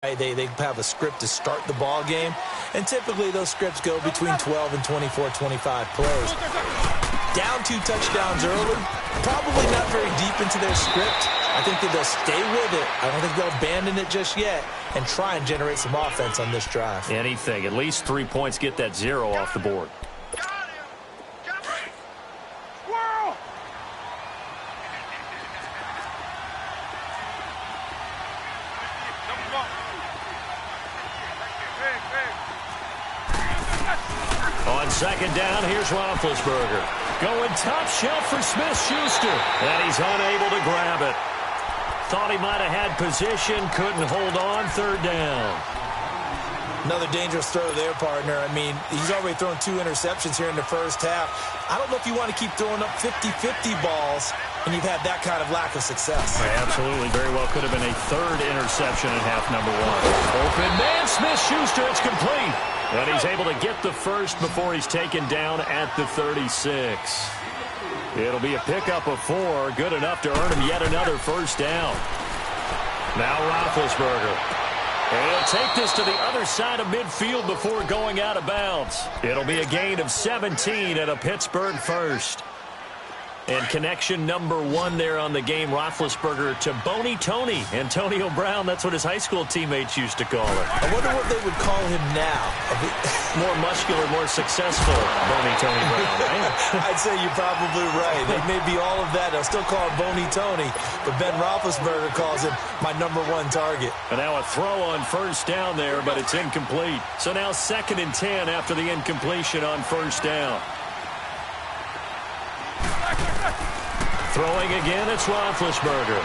They have a script to start the ball game, and typically those scripts go between 12 and 24, 25 plays. Down 2 touchdowns early, probably not very deep into their script. I think that they'll stay with it. I don't think they'll abandon it just yet and try and generate some offense on this drive. Anything, at least 3 points, get that 0 off the board. On second down, here's Roethlisberger. Going top shelf for Smith-Schuster. And he's unable to grab it. Thought he might have had position, couldn't hold on, third down. Another dangerous throw there, partner. I mean, he's already thrown 2 interceptions here in the first half. I don't know if you want to keep throwing up 50-50 balls when you've had that kind of lack of success. Absolutely. Very well could have been a 3rd interception in half number 1. Open man, Smith-Schuster, it's complete. And he's able to get the first before he's taken down at the 36. It'll be a pickup of 4, good enough to earn him yet another first down. Now Roethlisberger. And he'll take this to the other side of midfield before going out of bounds. It'll be a gain of 17 and a Pittsburgh first. And connection number 1 there on the game, Roethlisberger to Boney Tony. Antonio Brown, that's what his high school teammates used to call it. I wonder what they would call him now. More muscular, more successful Boney Tony Brown, right? I'd say you're probably right. It may be all of that. They'll still call him Boney Tony, but Ben Roethlisberger calls him my number 1 target. And now a throw on first down there, but it's incomplete. So now 2nd and 10 after the incompletion on first down. Throwing again, it's Roethlisberger.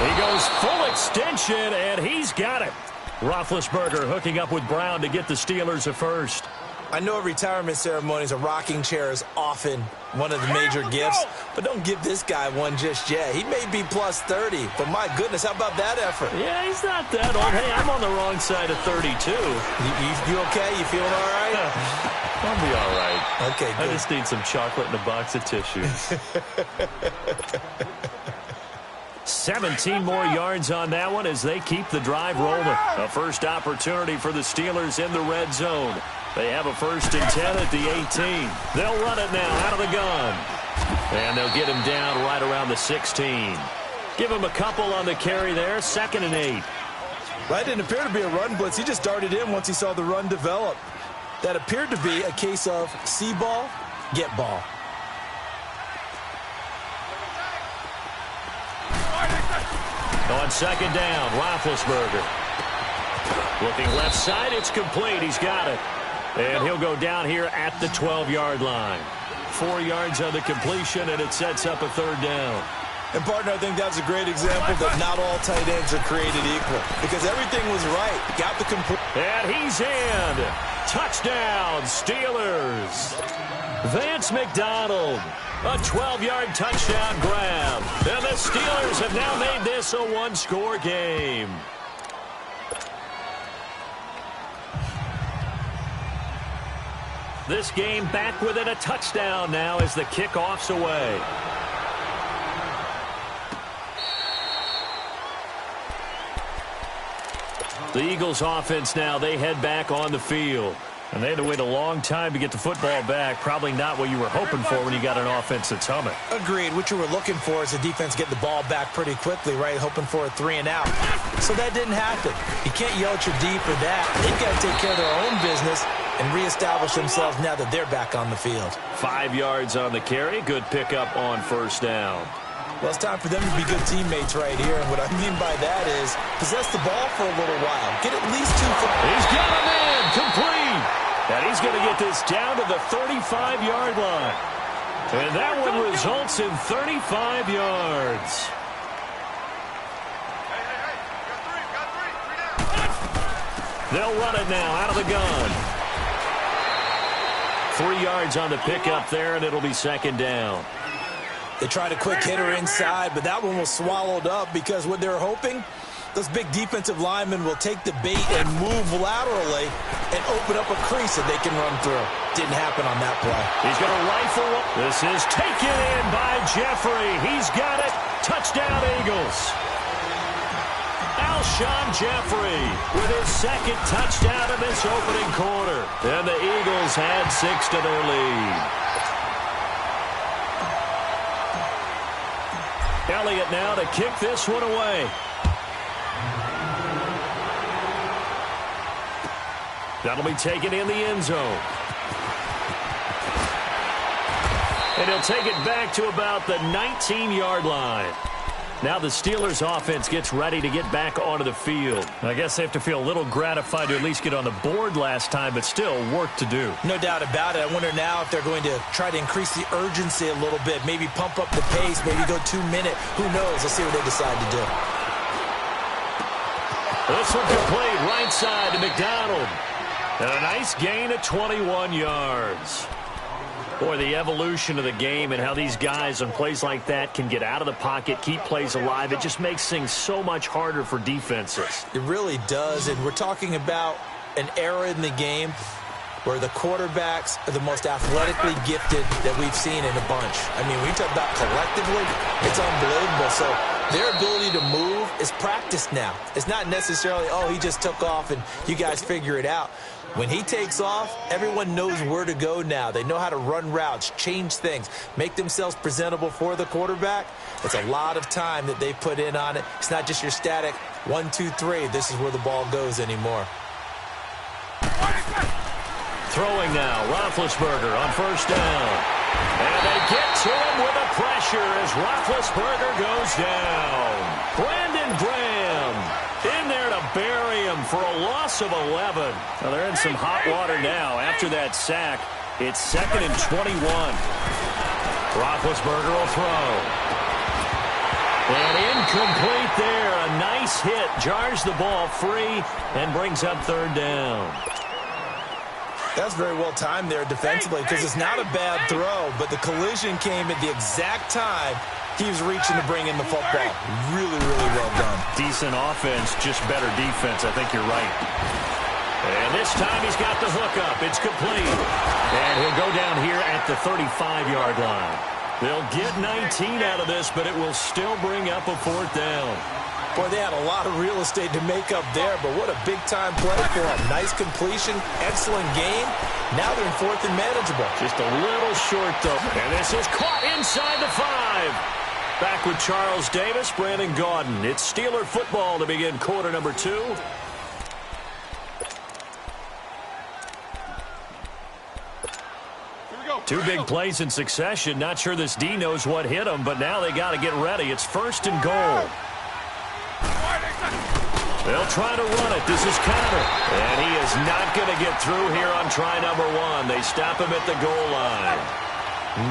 He goes full extension, and he's got it. Roethlisberger hooking up with Brown to get the Steelers a first. I know at retirement ceremonies, a rocking chair is often one of the major gifts, but don't give this guy one just yet. He may be plus 30, but my goodness, how about that effort? Yeah, he's not that old. Hey, I'm on the wrong side of 32. You okay? You feeling all right? I'll be all right. Okay, good. I just need some chocolate and a box of tissues. 17 more yards on that one as they keep the drive rolling. A first opportunity for the Steelers in the red zone. They have a 1st and 10 at the 18. They'll run it now out of the gun. And they'll get him down right around the 16. Give him a couple on the carry there. 2nd and 8. That didn't appear to be a run blitz. He just darted in once he saw the run develop. That appeared to be a case of see ball, get ball. On 2nd down, Roethlisberger. Looking left side, it's complete. He's got it. And he'll go down here at the 12-yard line. 4 yards on the completion, and it sets up a 3rd down. And, partner, I think that's a great example that not all tight ends are created equal. Because everything was right. Got the complete. And he's in. Touchdown, Steelers. Vance McDonald. A 12-yard touchdown grab. And the Steelers have now made this a 1-score game. This game back within a touchdown now as the kickoff's away. The Eagles offense now, they head back on the field. And they had to wait a long time to get the football back. Probably not what you were hoping for when you got an offense that's humming. Agreed. What you were looking for is the defense get the ball back pretty quickly, right? Hoping for a 3 and out. So that didn't happen. You can't yell at your D for that. They've got to take care of their own business and reestablish themselves now that they're back on the field. 5 yards on the carry. Good pickup on first down. Well, it's time for them to be good teammates right here. And what I mean by that is possess the ball for a little while. Get at least 2 for... He's got him in. Complete. And he's going to get this down to the 35-yard line. And that one results in 35 yards. They'll run it now out of the gun. 3 yards on the pickup there, and it'll be 2nd down. They tried a quick hitter inside, but that one was swallowed up because what they're hoping, those big defensive linemen will take the bait and move laterally and open up a crease that they can run through. Didn't happen on that play. He's going to rifle. This is taken in by Jeffrey. He's got it. Touchdown, Eagles. Alshon Jeffrey with his second touchdown in this opening quarter. And the Eagles had 6 to their lead. Elliott now to kick this one away. That'll be taken in the end zone. And he'll take it back to about the 19-yard line. Now the Steelers offense gets ready to get back onto the field. I guess they have to feel a little gratified to at least get on the board last time, but still work to do. No doubt about it. I wonder now if they're going to try to increase the urgency a little bit, maybe pump up the pace, maybe go 2-minute. Who knows? Let's see what they decide to do. This one complete right side to McDonald. And a nice gain of 21 yards. Boy, the evolution of the game and how these guys on plays like that can get out of the pocket, keep plays alive, it just makes things so much harder for defenses. It really does, and we're talking about an era in the game where the quarterbacks are the most athletically gifted that we've seen in a bunch. I mean, when you talk about collectively, it's unbelievable. So their ability to move is practiced now. It's not necessarily, oh, he just took off and you guys figure it out. When he takes off, everyone knows where to go now. They know how to run routes, change things, make themselves presentable for the quarterback. It's a lot of time that they put in on it. It's not just your static 1, 2, 3. This is where the ball goes anymore. Throwing now, Roethlisberger on first down. And they get to him with the pressure as Roethlisberger goes down. Brandon Graham in there to bury him for a loss of 11. Well, they're in some hot water now after that sack. It's 2nd and 21. Roethlisberger will throw. And incomplete there. A nice hit. Jars the ball free and brings up 3rd down. That's very well timed there defensively because it's not a bad throw, but the collision came at the exact time he was reaching to bring in the football. Really, really well done. Decent offense, just better defense. I think you're right. And this time he's got the hook up. It's complete. And he'll go down here at the 35-yard line. They'll get 19 out of this, but it will still bring up a 4th down. Boy, they had a lot of real estate to make up there, but what a big-time play for them. Nice completion, excellent game. Now they're in 4th and manageable. Just a little short, though. And this is caught inside the 5. Back with Charles Davis, Brandon Gaudin. It's Steeler football to begin quarter number 2. Two big plays in succession. Not sure this D knows what hit him, but now they got to get ready. It's 1st and goal. They'll try to run it. This is Connor. And he is not going to get through here on try number 1. They stop him at the goal line.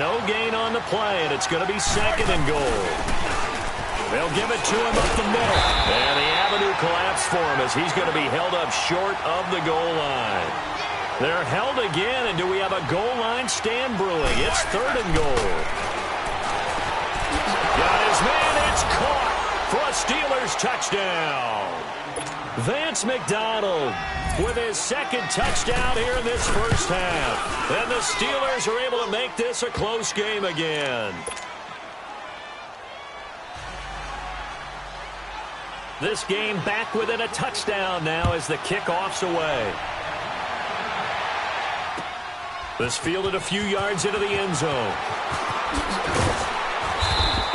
No gain on the play, and it's going to be 2nd and goal. They'll give it to him up the middle. And the avenue collapsed for him as he's going to be held up short of the goal line. They're held again, and do we have a goal line stand brewing? It's 3rd and goal. Got his man. It's caught for a Steelers touchdown. Vance McDonald with his 2nd touchdown here in this first half. And the Steelers are able to make this a close game again. This game back within a touchdown now as the kickoff's away. This fielded a few yards into the end zone.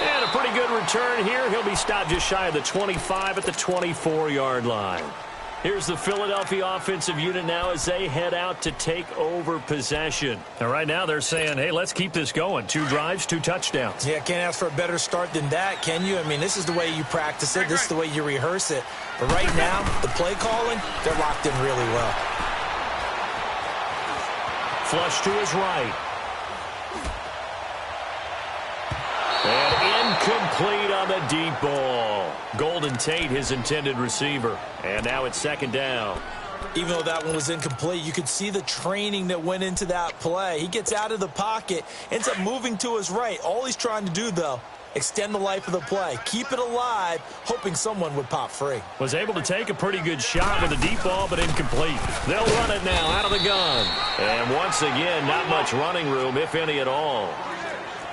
And a pretty good return here. He'll be stopped just shy of the 25 at the 24-yard line. Here's the Philadelphia offensive unit now as they head out to take over possession. And right now they're saying, hey, let's keep this going. 2 drives, 2 touchdowns. Yeah, can't ask for a better start than that, can you? I mean, this is the way you practice it. This is the way you rehearse it. But right now, the play calling, they're locked in really well. Flush to his right. And incomplete on the deep ball. Golden Tate, his intended receiver. And now it's 2nd down. Even though that one was incomplete, you could see the training that went into that play. He gets out of the pocket, ends up moving to his right. All he's trying to do, though, extend the life of the play. Keep it alive, hoping someone would pop free. Was able to take a pretty good shot with a deep ball, but incomplete. They'll run it now out of the gun. And once again, not much running room, if any at all.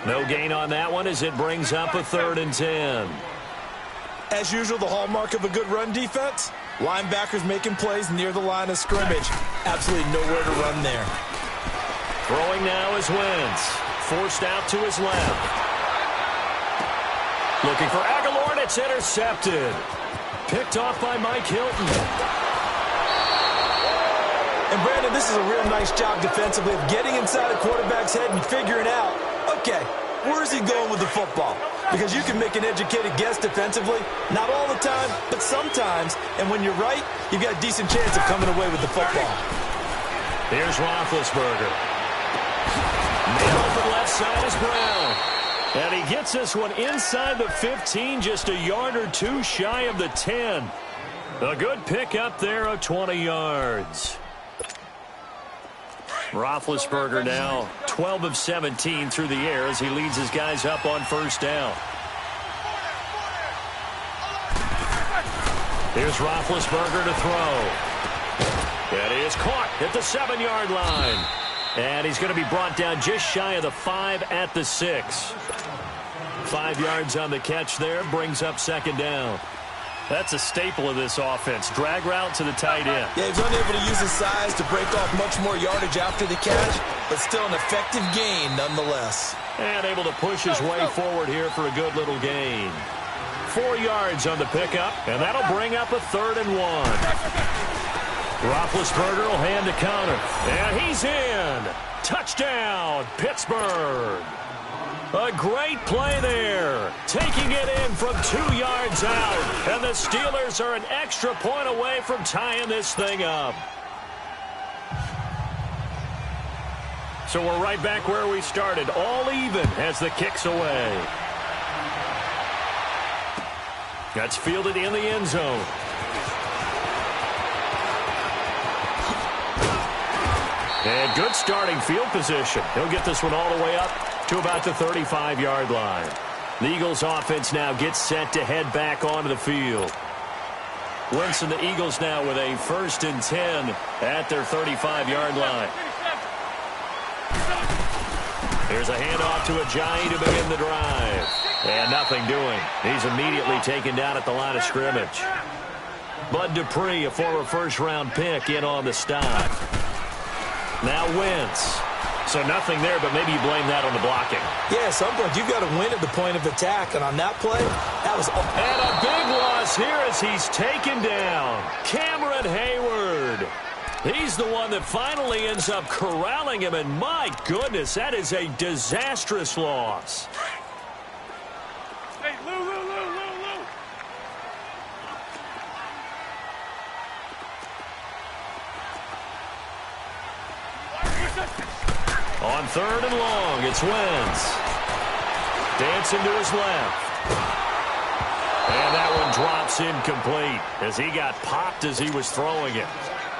No gain on that one as it brings up a 3rd and 10. As usual, the hallmark of a good run defense, linebackers making plays near the line of scrimmage. Absolutely nowhere to run there. Throwing now is Wentz. Forced out to his left. Looking for Aguilar, and it's intercepted. Picked off by Mike Hilton. And Brandon, this is a real nice job defensively of getting inside a quarterback's head and figuring out, okay, where is he going with the football? Because you can make an educated guess defensively. Not all the time, but sometimes. And when you're right, you've got a decent chance of coming away with the football. Here's Roethlisberger. Nailed the left side is Brown. And he gets this one inside the 15, just a yard or two shy of the 10. A good pick up there of 20 yards. Roethlisberger now 12 of 17 through the air as he leads his guys up on first down. Here's Roethlisberger to throw. And he is caught at the 7-yard line. And he's going to be brought down just shy of the 5 at the 6. 5 yards on the catch there, brings up second down. That's a staple of this offense. Drag route to the tight end. Yeah, he's unable to use his size to break off much more yardage after the catch, but still an effective gain nonetheless. And able to push his way forward here for a good little gain. 4 yards on the pickup, and that'll bring up a 3rd and 1. Roethlisberger will hand the counter. And he's in. Touchdown, Pittsburgh. A great play there. Taking it in from 2 yards out. And the Steelers are an extra point away from tying this thing up. So we're right back where we started. All even as the kick's away. That's fielded in the end zone. And good starting field position. He'll get this one all the way up to about the 35-yard line. The Eagles offense now gets set to head back onto the field. Wentz and the Eagles now with a 1st and 10 at their 35-yard line. Here's a handoff to Ajayi to begin the drive. And nothing doing. He's immediately taken down at the line of scrimmage. Bud Dupree, a former first-round pick, in on the stop. Now Wentz. So nothing there, but maybe you blame that on the blocking. Yeah, at some point you've got to win at the point of attack. And on that play, that was... And a big loss here as he's taken down. Cameron Hayward. He's the one that finally ends up corralling him. And my goodness, that is a disastrous loss. Hey, Lou. On 3rd and long, it's Wentz. Dancing to his left. And that one drops incomplete as he got popped as he was throwing it.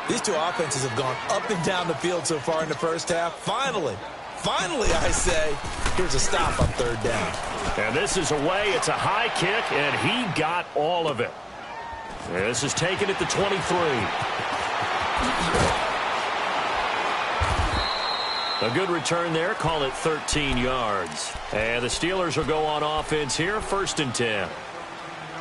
These two offenses have gone up and down the field so far in the first half. Finally, I say, here's a stop on 3rd down. And this is away. It's a high kick, and he got all of it. And this is taken at the 23. A good return there. Call it 13 yards. And the Steelers will go on offense here. 1st and 10.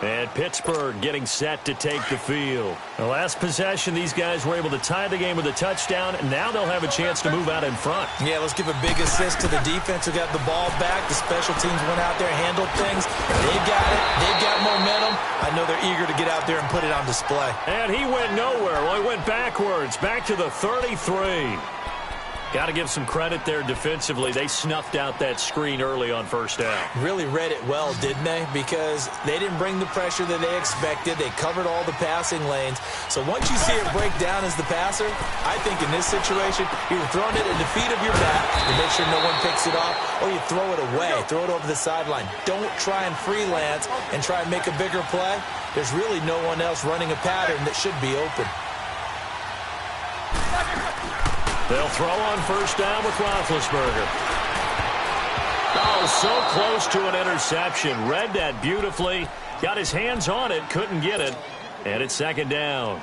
And Pittsburgh getting set to take the field. The last possession, these guys were able to tie the game with a touchdown, and now they'll have a chance to move out in front. Yeah, let's give a big assist to the defense who got the ball back. The special teams went out there and handled things. They got it. They've got momentum. I know they're eager to get out there and put it on display. And he went nowhere. Well, he went backwards, back to the 33. Got to give some credit there defensively. They snuffed out that screen early on 1st down. Really read it well, didn't they? Because they didn't bring the pressure that they expected. They covered all the passing lanes. So once you see it break down as the passer, I think in this situation, you're throwing it at the feet of your back to make sure no one picks it off, or you throw it away, throw it over the sideline. Don't try and freelance and try and make a bigger play. There's really no one else running a pattern that should be open. They'll throw on 1st down with Roethlisberger. Oh, so close to an interception. Read that beautifully. Got his hands on it, couldn't get it. And it's 2nd down.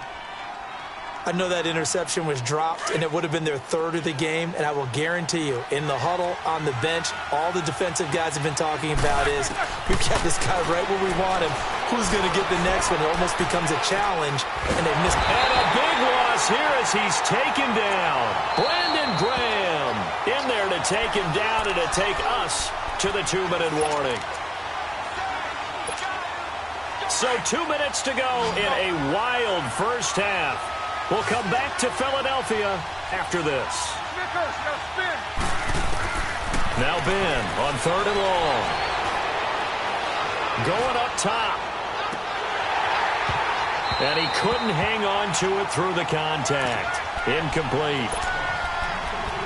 I know that interception was dropped, and it would have been their third of the game, and I will guarantee you, in the huddle, on the bench, all the defensive guys have been talking about is, we've got this guy right where we want him. Who's going to get the next one? It almost becomes a challenge, and they missed. And a big loss here as he's taken down. Brandon Graham in there to take him down and to take us to the 2-minute warning. So 2 minutes to go in a wild first half. We'll come back to Philadelphia after this. Now Ben on 3rd and long. Going up top. And he couldn't hang on to it through the contact. Incomplete.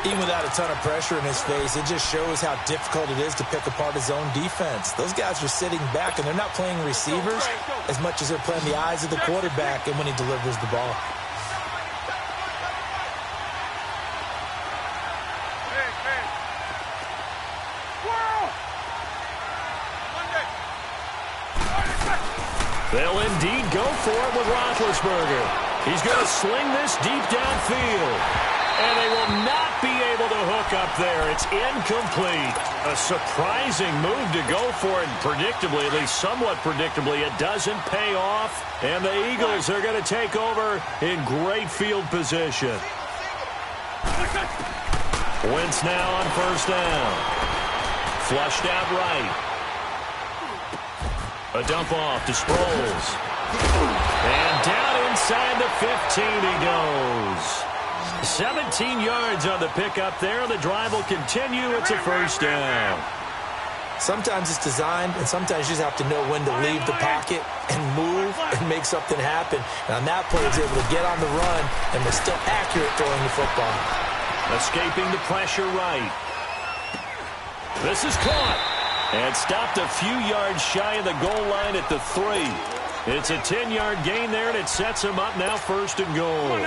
Even without a ton of pressure in his face, it just shows how difficult it is to pick apart his own defense. Those guys are sitting back, and they're not playing receivers as much as they're playing the eyes of the quarterback and when he delivers the ball. They'll indeed go for it with Roethlisberger. He's going to sling this deep downfield. And they will not be able to hook up there. It's incomplete. A surprising move to go for it. Predictably, at least somewhat predictably, it doesn't pay off. And the Eagles are going to take over in great field position. Wentz now on 1st down. Flushed out right. A dump off to Sproles. And down inside the 15 he goes. 17 yards on the pickup there. The drive will continue. It's a 1st down. Sometimes it's designed, and sometimes you just have to know when to leave the pocket and move and make something happen. And on that play, he was able to get on the run and was still accurate throwing the football. Escaping the pressure right. This is caught. And stopped a few yards shy of the goal line at the 3. It's a 10-yard gain there, and it sets him up now 1st and goal.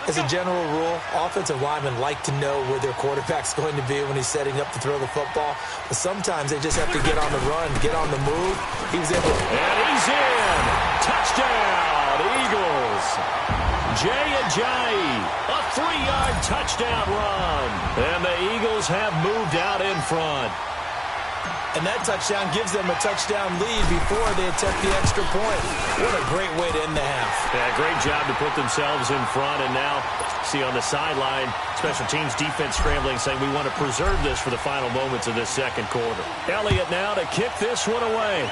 As a general rule, offensive linemen like to know where their quarterback's going to be when he's setting up to throw the football. But sometimes they just have to get on the run, get on the move. He was able to... And he's in! Touchdown, Eagles! Jay Ajayi, a 3-yard touchdown run. And the Eagles have moved out in front. And that touchdown gives them a touchdown lead before they attempt the extra point. What a great way to end the half. Yeah, great job to put themselves in front. And now, see on the sideline, special teams defense scrambling, saying we want to preserve this for the final moments of this 2nd quarter. Elliott now to kick this one away.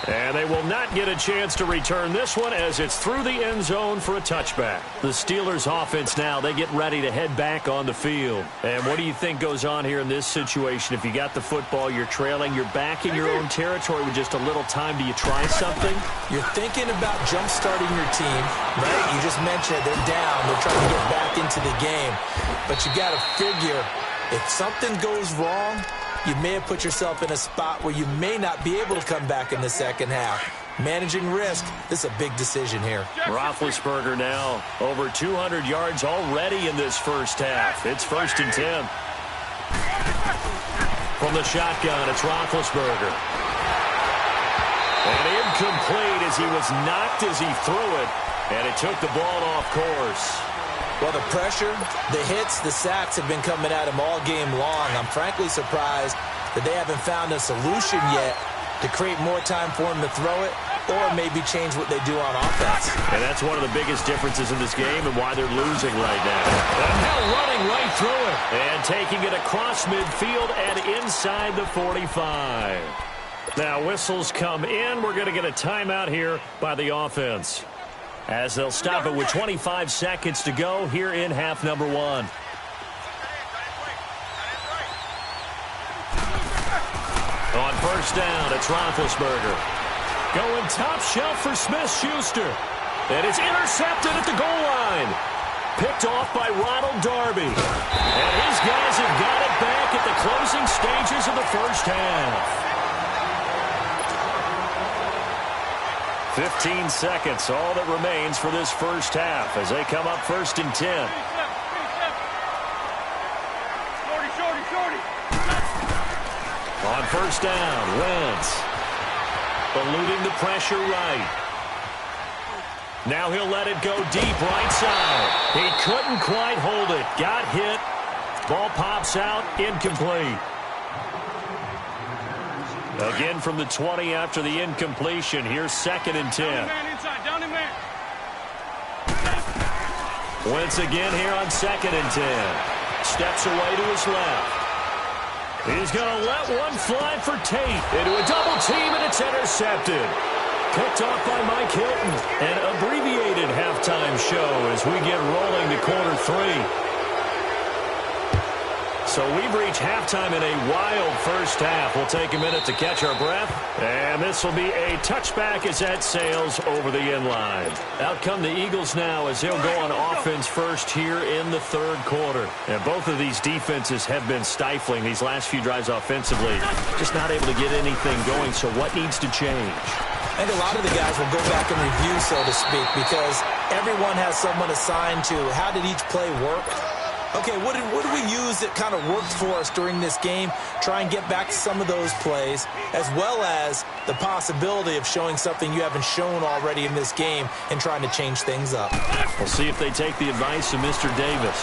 And they will not get a chance to return this one as it's through the end zone for a touchback. The Steelers offense now, they get ready to head back on the field. And what do you think goes on here in this situation? If you got the football, you're trailing, you're back in your own territory with just a little time. Do you try something? You're thinking about jump-starting your team, right? You just mentioned they're down. They're trying to get back into the game. But you got to figure, if something goes wrong, you may have put yourself in a spot where you may not be able to come back in the 2nd half. Managing risk, this is a big decision here. Roethlisberger now over 200 yards already in this 1st half. It's 1st and 10. From the shotgun, it's Roethlisberger. And incomplete as he was knocked as he threw it. And it took the ball off course. Well, the pressure, the hits, the sacks have been coming at him all game long. I'm frankly surprised that they haven't found a solution yet to create more time for him to throw it or maybe change what they do on offense. And that's one of the biggest differences in this game and why they're losing right now. And now running right through it. And taking it across midfield and inside the 45. Now whistles come in. We're going to get a timeout here by the offense, as they'll stop it with 25 seconds to go here in half number 1. On 1st down, it's Roethlisberger. Going top shelf for Smith-Schuster. And it's intercepted at the goal line. Picked off by Ronald Darby. And his guys have got it back at the closing stages of the 1st half. 15 seconds, all that remains for this 1st half as they come up 1st and 10. On 1st down, Wentz eluding the pressure right. Now he'll let it go deep right side. He couldn't quite hold it. Got hit. Ball pops out. Incomplete. Again from the 20 after the incompletion. Here's 2nd and 10. Down in man. Once again here on 2nd and 10. Steps away to his left. He's going to let one fly for Tate. Into a double team, and it's intercepted. Picked off by Mike Hilton. An abbreviated halftime show as we get rolling to quarter 3. So we've reached halftime in a wild first half. We'll take a minute to catch our breath. And this will be a touchback as that sails over the end line. Out come the Eagles now as they'll go on offense first here in the 3rd quarter. And both of these defenses have been stifling these last few drives offensively. Just not able to get anything going. So what needs to change? I think a lot of the guys will go back and review, so to speak, because everyone has someone assigned to how did each play work. Okay, what did we use that kind of worked for us during this game? Try and get back to some of those plays, as well as the possibility of showing something you haven't shown already in this game and trying to change things up. We'll see if they take the advice of Mr. Davis.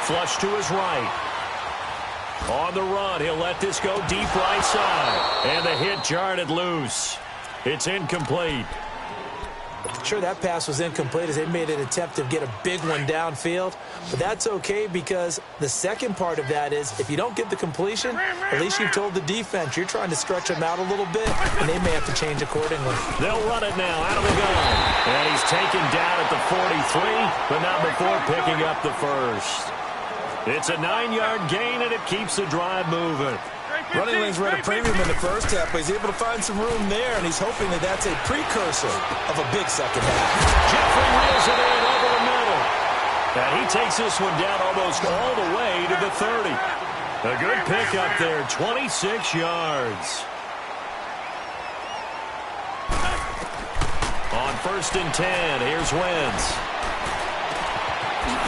Flush to his right. On the run, he'll let this go deep right side. And the hit jarred it loose. It's incomplete. Sure, that pass was incomplete as they made an attempt to get a big one downfield. But that's okay because the second part of that is if you don't get the completion, at least you've told the defense you're trying to stretch them out a little bit, and they may have to change accordingly. They'll run it now out of the gun. And he's taken down at the 43, but not before picking up the first. It's a 9-yard gain, and it keeps the drive moving. Running lanes were at a premium in the first half, but he's able to find some room there, and he's hoping that that's a precursor of a big second half. Jeffrey reels it in over the middle. And he takes this one down almost all the way to the 30. A good pickup there, 26 yards. On 1st and 10, here's Wentz.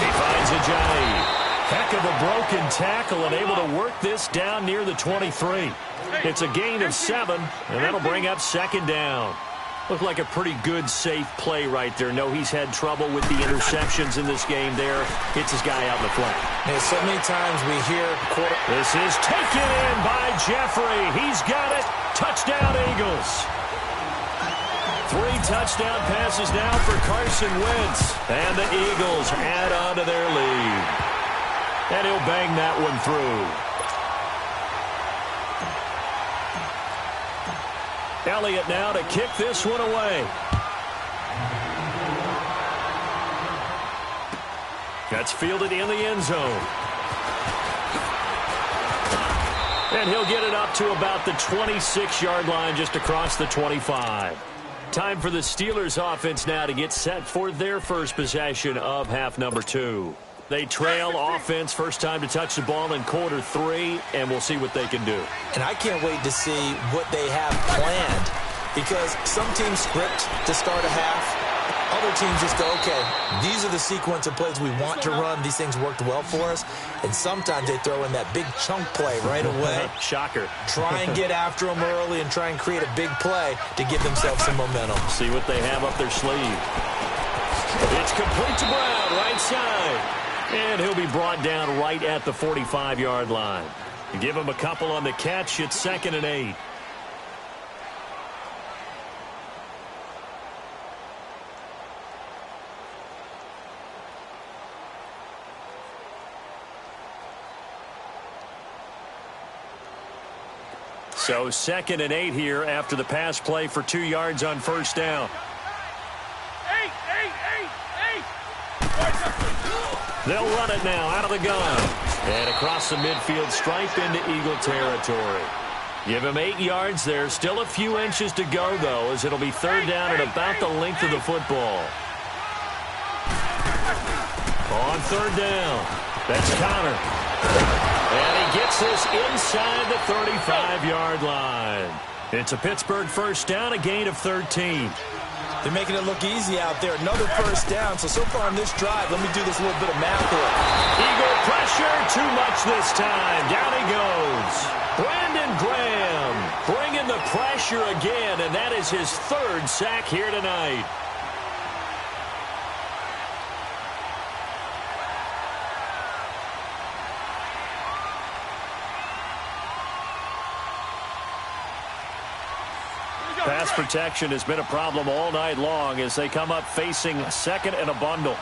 He finds Ajayi. Heck of a broken tackle and able to work this down near the 23. It's a gain of 7, and that'll bring up 2nd down. Looked like a pretty good, safe play right there. No, he's had trouble with the interceptions in this game there. Hits his guy out in the flat. Man, so many times we hear This is taken in by Jeffrey. He's got it. Touchdown, Eagles. 3 touchdown passes now for Carson Wentz. And the Eagles add on to their lead. And he'll bang that one through. Elliott now to kick this one away. That's fielded in the end zone. And he'll get it up to about the 26-yard line just across the 25. Time for the Steelers offense now to get set for their first possession of half number 2. They trail offense, first time to touch the ball in quarter 3, and we'll see what they can do. And I can't wait to see what they have planned because some teams script to start a half. Other teams just go, okay, these are the sequence of plays we want to run. These things worked well for us. And sometimes they throw in that big chunk play right away. Shocker. Try and get after them early and try and create a big play to give themselves some momentum. See what they have up their sleeve. It's complete to Brown, right side. And he'll be brought down right at the 45-yard line. Give him a couple on the catch. It's 2nd and 8. So 2nd and 8 here after the pass play for 2 yards on first down. They'll run it now out of the gun. And across the midfield stripe into Eagle territory. Give him 8 yards there. Still a few inches to go, though, as it'll be 3rd down at about the length of the football. On 3rd down, that's Connor. And he gets this inside the 35-yard line. It's a Pittsburgh first down, a gain of 13. They're making it look easy out there. Another first down. So far on this drive, let me do this little bit of math here. Eagle pressure, too much this time. Down he goes. Brandon Graham bringing the pressure. pressure again, and that is his third sack here tonight. Pass protection has been a problem all night long as they come up facing second and a bundle.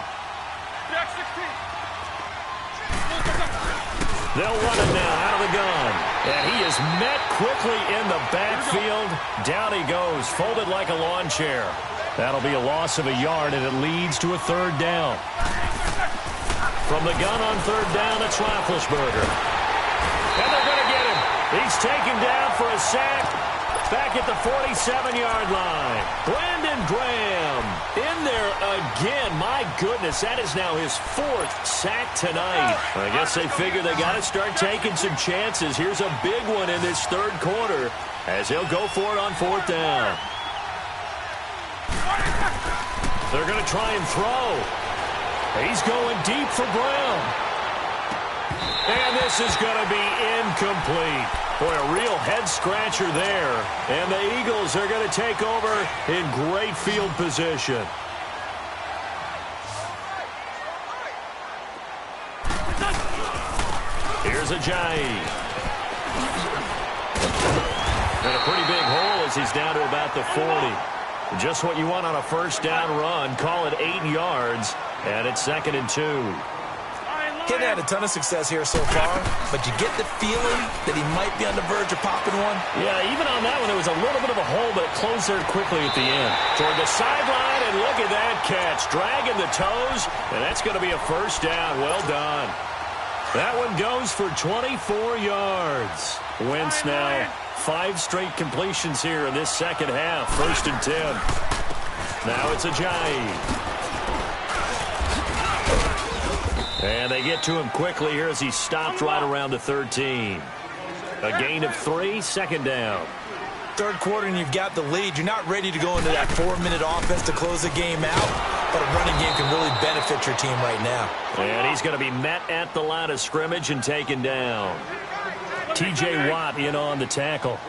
They'll run it now out of the gun. And he is met quickly in the backfield. Down he goes, folded like a lawn chair. That'll be a loss of a yard, and it leads to a third down. From the gun on third down, it's Roethlisberger. And they're going to get him. He's taken down for a sack. Back at the 47-yard line. Brandon Graham in there again. My goodness, that is now his fourth sack tonight. I guess they figure they got to start taking some chances. Here's a big one in this third quarter as he'll go for it on fourth down. They're going to try and throw. He's going deep for Brown. And this is going to be incomplete. Boy, a real head-scratcher there. And the Eagles are going to take over in great field position. Here's Ajayi. And a pretty big hole as he's down to about the 40. Just what you want on a first down run. Call it 8 yards. And it's 2nd and 2. Kid had a ton of success here so far, but you get the feeling that he might be on the verge of popping one. Yeah, even on that one, there was a little bit of a hole, but it closed there quickly at the end. Toward the sideline, and look at that catch. Dragging the toes, and that's going to be a first down. Well done. That one goes for 24 yards. Wentz now 5 straight completions here in this second half. 1st and 10. Now it's Ajayi. And they get to him quickly here as he stopped right around the 13. A gain of 3, 2nd down. Third quarter and you've got the lead. You're not ready to go into that 4-minute offense to close the game out, but a running game can really benefit your team right now. And he's going to be met at the line of scrimmage and taken down. T.J. Watt in on the tackle.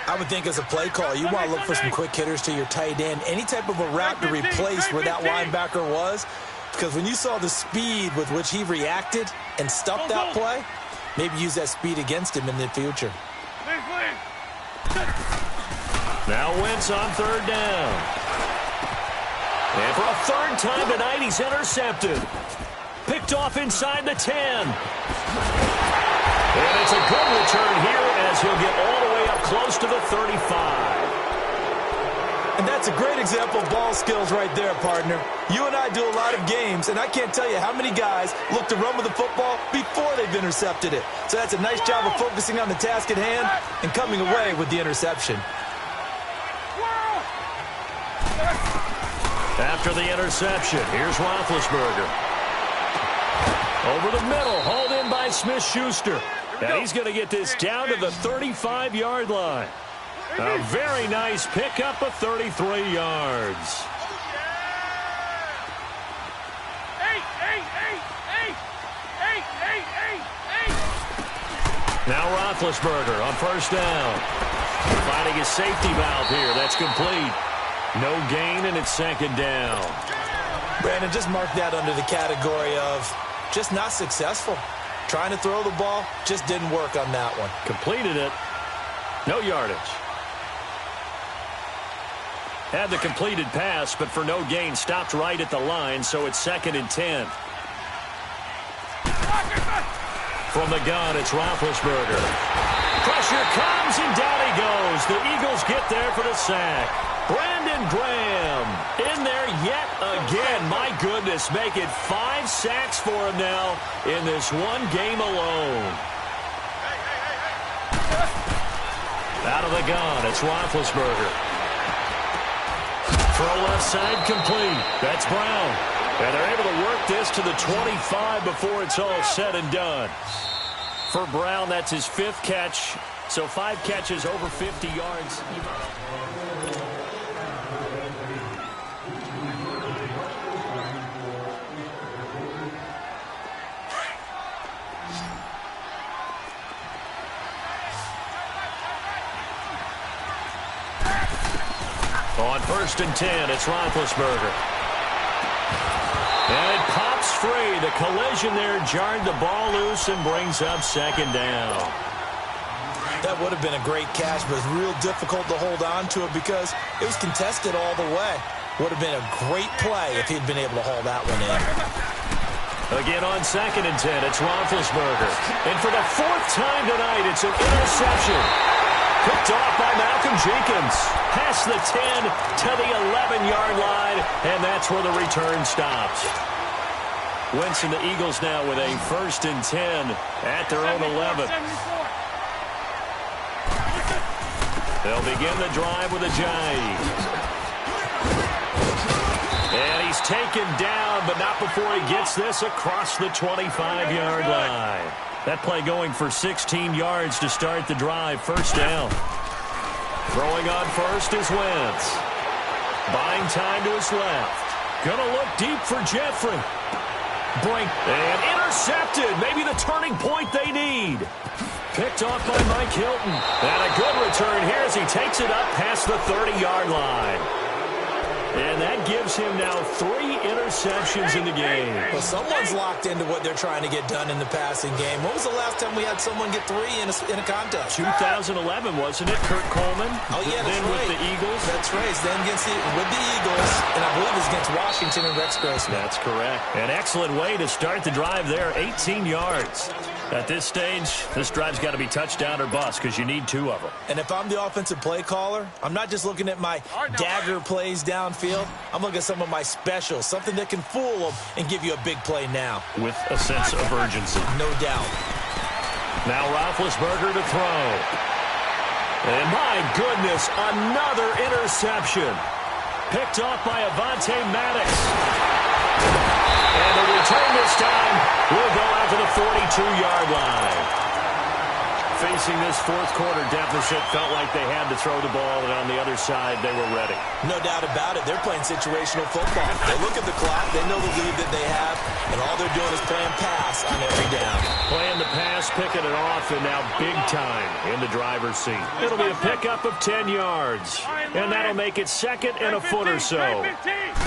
I would think as a play call, you want to look for some quick hitters to your tight end. Any type of a route to replace where that linebacker was. Because when you saw the speed with which he reacted and stuffed that play, maybe use that speed against him in the future. Now Wentz on third down. And for a third time tonight, he's intercepted. Picked off inside the 10. And it's a good return here as he'll get all the way up close to the 35. And that's a great example of ball skills right there, partner. You and I do a lot of games, and I can't tell you how many guys look to run with the football before they've intercepted it. So that's a nice job of focusing on the task at hand and coming away with the interception. After the interception, here's Roethlisberger. Over the middle, hauled in by Smith-Schuster. And he's going to get this down to the 35-yard line. A very nice pickup of 33 yards. Now Roethlisberger on first down. Finding his safety valve here. That's complete. No gain, and it's 2nd down. Brandon, just mark that under the category of just not successful. Trying to throw the ball, just didn't work on that one. Completed it. No yardage. Had the completed pass, but for no gain, stopped right at the line, so it's 2nd and 10. From the gun, it's Roethlisberger. Pressure comes, and down he goes. The Eagles get there for the sack. Brandon Graham in there yet again. My goodness, make it 5 sacks for him now in this one game alone. Out of the gun, it's Roethlisberger. Throw left side complete. That's Brown. And they're able to work this to the 25 before it's all said and done. For Brown, that's his 5th catch. So 5 catches over 50 yards. On 1st and 10, it's Roethlisberger. And it pops free. The collision there jarred the ball loose and brings up 2nd down. That would have been a great catch, but it was real difficult to hold on to it because it was contested all the way. Would have been a great play if he'd been able to haul that one in. Again on 2nd and 10, it's Roethlisberger. And for the 4th time tonight, it's an interception. Picked off by Malcolm Jenkins. Past the 10 to the 11-yard line, and that's where the return stops. Wentz and the Eagles now with a 1st and 10 at their own 11. They'll begin the drive with a Ajayi. And he's taken down, but not before he gets this across the 25-yard line. That play going for 16 yards to start the drive. 1st down. Throwing on 1st is Wentz. Buying time to his left. Gonna look deep for Jeffrey. Brink. And intercepted. Maybe the turning point they need. Picked off by Mike Hilton. And a good return here as he takes it up past the 30-yard line. And that gives him now 3 interceptions in the game. Well, someone's locked into what they're trying to get done in the passing game. When was the last time we had someone get 3 in a contest? 2011, wasn't it? Kurt Coleman. Oh, yeah, that's then right. With the Eagles. That's right. Then with the Eagles, and I believe it's against Washington and Rex Grossman. That's correct. An excellent way to start the drive there, 18 yards. At this stage, this drive's got to be touchdown or bust because you need 2 of them. And if I'm the offensive play caller, I'm not just looking at my dagger plays downfield. I'm looking at some of my specials, something that can fool them and give you a big play now. With a sense of urgency. No doubt. Now Roethlisberger to throw. And my goodness, another interception. Picked off by Avonte Maddox. And the return this time will go out to the 42-yard line. Facing this 4th quarter deficit, felt like they had to throw the ball, and on the other side, they were ready. No doubt about it. They're playing situational football. They look at the clock. They know the lead that they have, and all they're doing is playing pass on every down. Playing the pass, picking it off, and now big time in the driver's seat. It'll be a pickup of 10 yards, and that'll make it 2nd and a foot or so.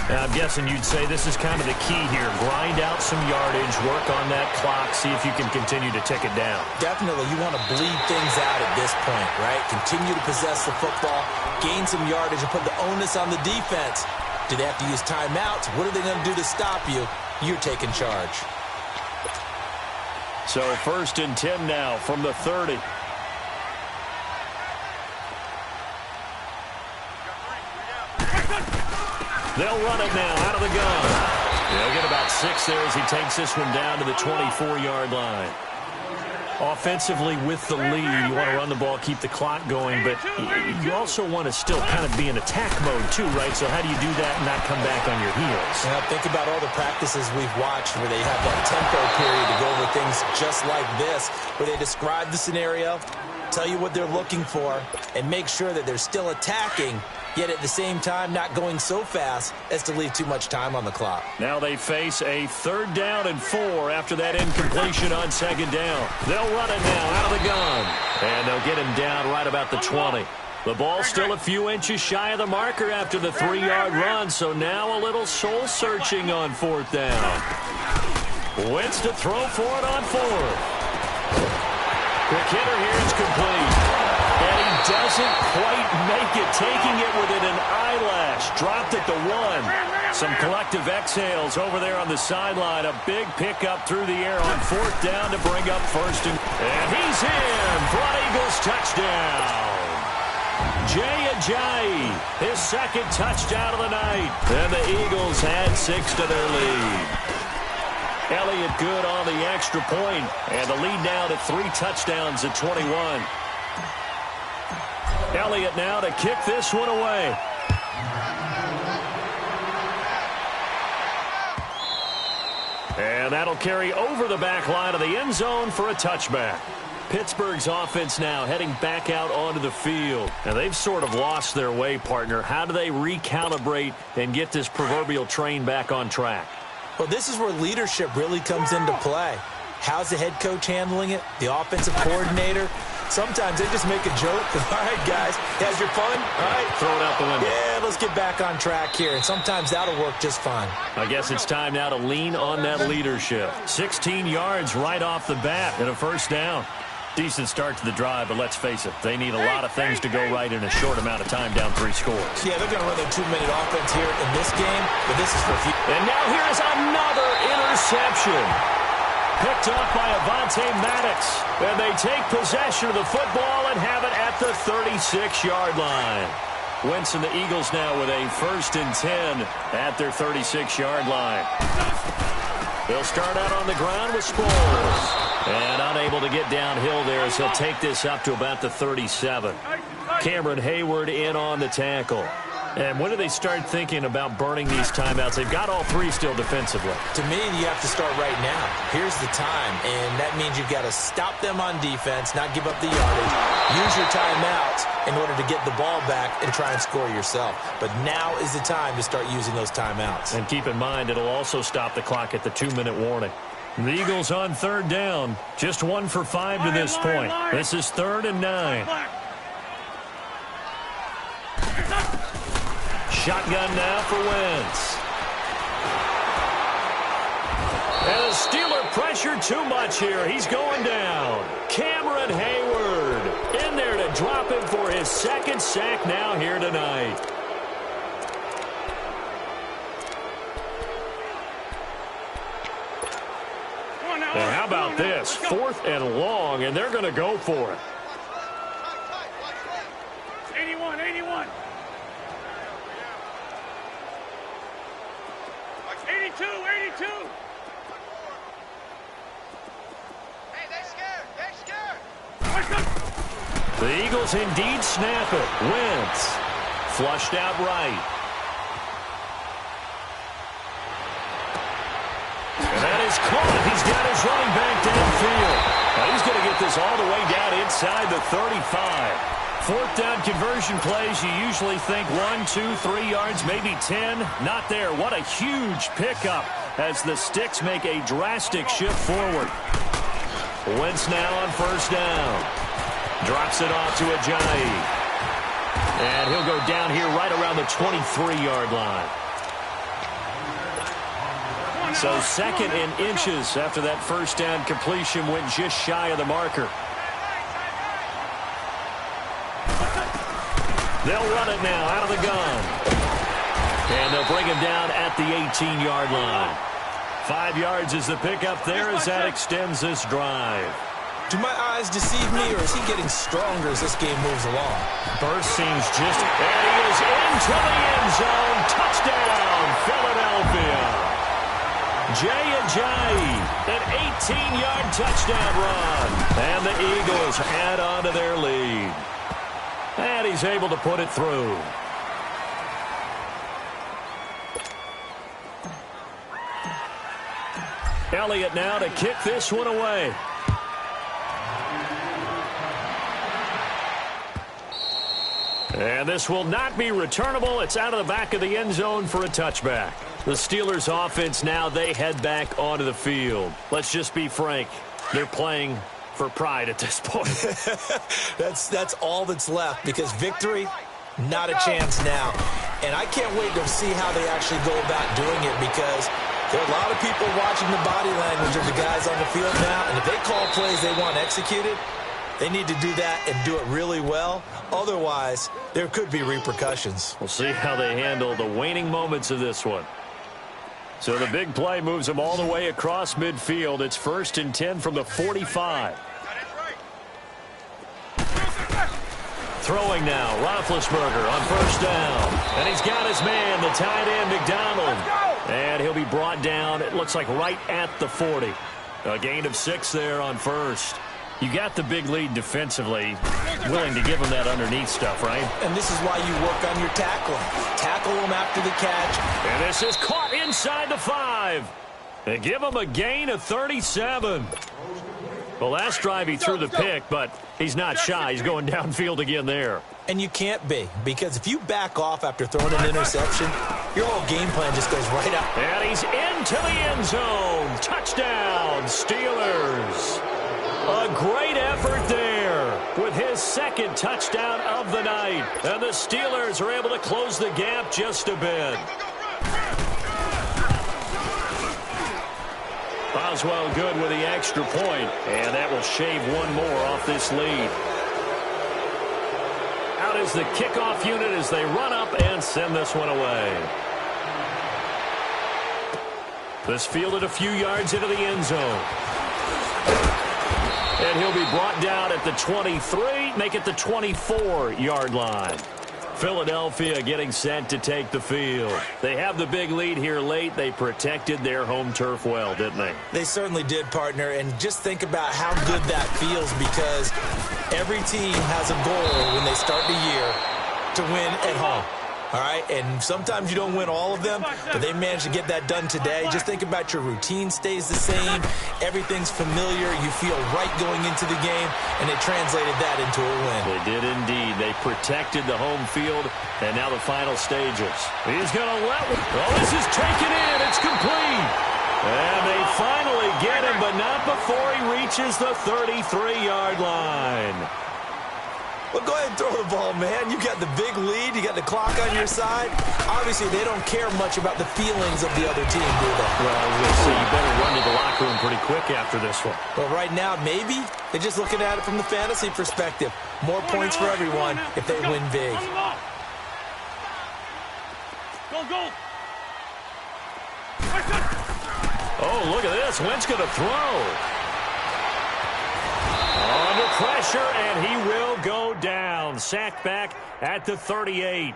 And I'm guessing you'd say this is kind of the key here. Grind out some yardage, work on that clock, see if you can continue to tick it down. Definitely. You want to bleed things out at this point, right? Continue to possess the football, gain some yardage, and put the onus on the defense. Do they have to use timeouts? What are they going to do to stop you? You're taking charge. So 1st and 10 now from the 30. They'll run it now out of the gun. They'll get about 6 there as he takes this one down to the 24-yard line. Offensively with the lead, you want to run the ball, keep the clock going, but you also want to still kind of be in attack mode too, right? So how do you do that and not come back on your heels? Now, think about all the practices we've watched where they have that tempo period to go over things just like this, where they describe the scenario, tell you what they're looking for, and make sure that they're still attacking, yet at the same time not going so fast as to leave too much time on the clock. Now they face a 3rd down and 4 after that incompletion on 2nd down. They'll run it now out of the gun. And they'll get him down right about the 20. The ball still a few inches shy of the marker after the 3-yard run, so now a little soul-searching on 4th down. Wentz to throw for it on 4th. Quick hitter here, it's complete. And he doesn't quite make it, taking it within an eyelash. Dropped at the 1. Some collective exhales over there on the sideline. A big pickup through the air on 4th down to bring up 1st. And he's in for an Eagles touchdown. Ajayi, his 2nd touchdown of the night. And the Eagles add 6 to their lead. Elliott good on the extra point, and the lead now to 3 touchdowns at 21. Elliott now to kick this one away. And that'll carry over the back line of the end zone for a touchback. Pittsburgh's offense now heading back out onto the field. Now they've sort of lost their way, partner. How do they recalibrate and get this proverbial train back on track? Well, this is where leadership really comes into play. How's the head coach handling it? The offensive coordinator? Sometimes they just make a joke. All right, guys, you guys, your fun? All right. Throw it out the window. Yeah, let's get back on track here, and sometimes that'll work just fine. I guess it's time now to lean on that leadership. 16 yards right off the bat and a first down. Decent start to the drive, but let's face it, they need a lot of things to go right in a short amount of time, down 3 scores. Yeah, they're going to run their 2-minute offense here in this game, but this is for future. And now here's another interception. Picked off by Avonte Maddox. And they take possession of the football and have it at the 36-yard line. Wentz and the Eagles now with a 1st and 10 at their 36-yard line. They'll start out on the ground with Sproles. And unable to get downhill there as he'll take this up to about the 37. Cameron Hayward in on the tackle. And when do they start thinking about burning these timeouts? They've got all 3 still defensively. To me, you have to start right now. Here's the time, and that means you've got to stop them on defense, not give up the yardage. Use your timeouts in order to get the ball back and try and score yourself. But now is the time to start using those timeouts. And keep in mind, it'll also stop the clock at the 2-minute warning. The Eagles on 3rd down. Just 1 for 5 to this point. This is 3rd and 9. Shotgun now for Wentz. And the Steeler pressure too much here. He's going down. Cameron Hayward in there to drop him for his 2nd sack now here tonight. And how about this? 4th and long, and they're going to go for it. 81, 81. 82, 82. Hey, they're scared. They're scared. The Eagles indeed snap it. Wentz flushed out right. And that is caught. He's got his running back downfield. Now he's going to get this all the way down inside the 35. 4th down conversion plays, you usually think 1, 2, 3 yards, maybe 10. Not there. What a huge pickup as the Sticks make a drastic shift forward. Wentz now on 1st down. Drops it off to Ajayi. And he'll go down here right around the 23-yard line. So 2nd and inches after that 1st down completion went just shy of the marker. They'll run it now out of the gun. And they'll bring him down at the 18-yard line. 5 yards is the pickup there as that extends this drive. Do my eyes deceive me, or is he getting stronger as this game moves along? Burst seems just... And he is into the end zone. Touchdown, Philadelphia. Jay Ajayi, an 18-yard touchdown run. And the Eagles add on to their lead. And he's able to put it through. Elliott now to kick this one away. And this will not be returnable. It's out of the back of the end zone for a touchback. The Steelers offense now, they head back onto the field. Let's just be frank. They're playing for pride at this point. That's all that's left, because victory, not a chance now. And I can't wait to see how they actually go about doing it, because there are a lot of people watching the body language of the guys on the field now, and if they call plays they want executed, they need to do that and do it really well. Otherwise, there could be repercussions. We'll see how they handle the waning moments of this one. So the big play moves them all the way across midfield. It's 1st and 10 from the 45. Throwing now, Roethlisberger on 1st down. And he's got his man, the tight end, McDonald. And he'll be brought down, it looks like right at the 40. A gain of 6 there on 1st. You got the big lead defensively, willing to give them that underneath stuff, right? And this is why you work on your tackling. Tackle them after the catch. And this is caught inside the 5. They give him a gain of 37. Well, last drive he threw the pick, but he's not shy. He's going downfield again there. And you can't be, because if you back off after throwing an interception, your whole game plan just goes right out. And he's into the end zone. Touchdown, Steelers. A great effort there. with his second touchdown of the night. And the Steelers are able to close the gap just a bit. Boswell good with the extra point, and that will shave one more off this lead. Out is the kickoff unit as they run up and send this one away. This fielded a few yards into the end zone. And he'll be brought down at the 23, make it the 24-yard line. Philadelphia getting set to take the field. They have the big lead here late. They protected their home turf well, didn't they? They certainly did, partner. And just think about how good that feels, because every team has a goal when they start the year to win at home. All right, and sometimes you don't win all of them, but they managed to get that done today. Just think about your routine stays the same. Everything's familiar. You feel right going into the game, and they translated that into a win. They did indeed. They protected the home field, and now the final stages. He's going to let one. Oh, this is taken in. It's complete. And they finally get him, but not before he reaches the 33-yard line. Well, go ahead and throw the ball, man. You got the big lead. You got the clock on your side. Obviously, they don't care much about the feelings of the other team, do they? Well, I was going to say, you better run to the locker room pretty quick after this one. Well, right now, maybe. They're just looking at it from the fantasy perspective. More points for everyone if they win big. Go. Oh, look at this. Wentz going to throw. Under pressure, and he will go down. Sacked back at the 38.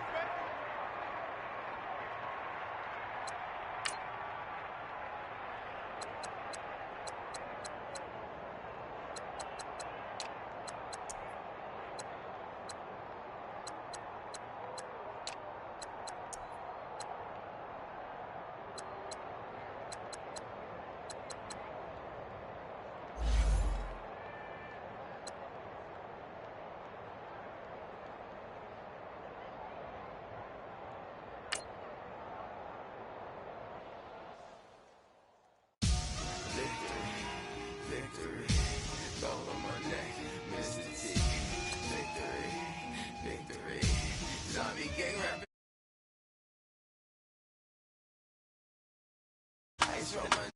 From